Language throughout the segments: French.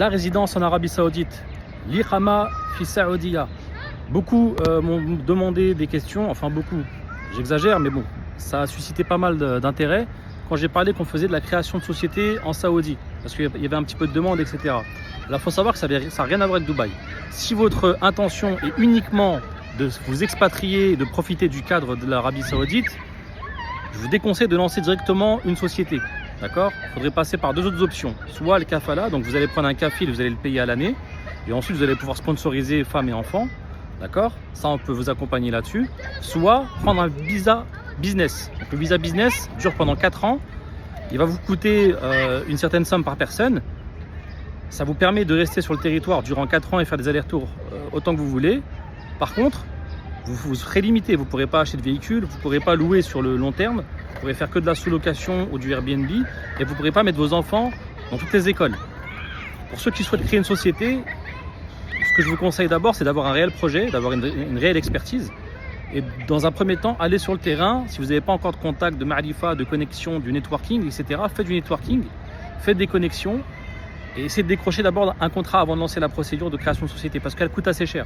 La résidence en Arabie Saoudite, l'iqama fi Saoudia. Beaucoup m'ont demandé des questions, enfin beaucoup, j'exagère, mais bon, ça a suscité pas mal d'intérêt quand j'ai parlé qu'on faisait de la création de société en Saoudi, parce qu'il y avait un petit peu de demande, etc. Là, il faut savoir que ça n'a rien à voir avec Dubaï. Si votre intention est uniquement de vous expatrier et de profiter du cadre de l'Arabie Saoudite, je vous déconseille de lancer directement une société. D'accord ? Il faudrait passer par deux autres options. Soit le kafala, donc vous allez prendre un kafil, vous allez le payer à l'année, et ensuite vous allez pouvoir sponsoriser femmes et enfants. D'accord ? Ça, on peut vous accompagner là-dessus. Soit prendre un visa business. Donc, le visa business dure pendant 4 ans. Il va vous coûter une certaine somme par personne. Ça vous permet de rester sur le territoire durant 4 ans et faire des allers-retours autant que vous voulez. Par contre, vous serez limité. Vous ne pourrez pas acheter de véhicule, vous ne pourrez pas louer sur le long terme. Vous pourrez faire que de la sous-location ou du Airbnb. Et vous ne pourrez pas mettre vos enfants dans toutes les écoles. Pour ceux qui souhaitent créer une société, ce que je vous conseille d'abord, c'est d'avoir un réel projet, d'avoir une réelle expertise. Et dans un premier temps, allez sur le terrain. Si vous n'avez pas encore de contact, de ma'rifa, de connexion, du networking, etc., faites du networking, faites des connexions et essayez de décrocher d'abord un contrat avant de lancer la procédure de création de société parce qu'elle coûte assez cher.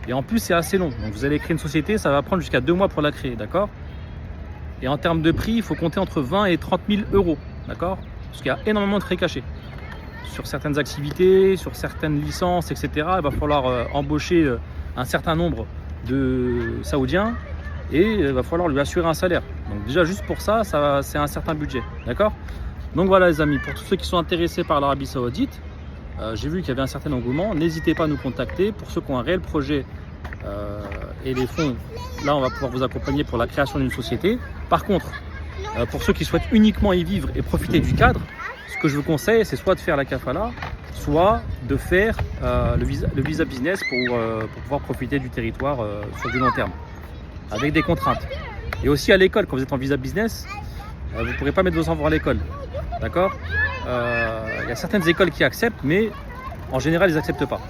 Et en plus, c'est assez long. Donc vous allez créer une société, ça va prendre jusqu'à 2 mois pour la créer, d'accord ? Et en termes de prix, il faut compter entre 20 et 30 000 euros, d'accord ? Parce qu'il y a énormément de frais cachés. Sur certaines activités, sur certaines licences, etc., il va falloir embaucher un certain nombre de Saoudiens et il va falloir lui assurer un salaire. Donc déjà juste pour ça, c'est un certain budget, d'accord ? Donc voilà les amis, pour tous ceux qui sont intéressés par l'Arabie Saoudite, j'ai vu qu'il y avait un certain engouement, n'hésitez pas à nous contacter. Pour ceux qui ont un réel projet et les fonds, là on va pouvoir vous accompagner pour la création d'une société. Par contre, pour ceux qui souhaitent uniquement y vivre et profiter du cadre, ce que je vous conseille, c'est soit de faire la kafala, soit de faire le visa business pour pouvoir profiter du territoire sur du long terme, avec des contraintes. Et aussi à l'école, quand vous êtes en visa business, vous ne pourrez pas mettre vos enfants à l'école. D'accord ? Il y a certaines écoles qui acceptent, mais en général, ils n'acceptent pas.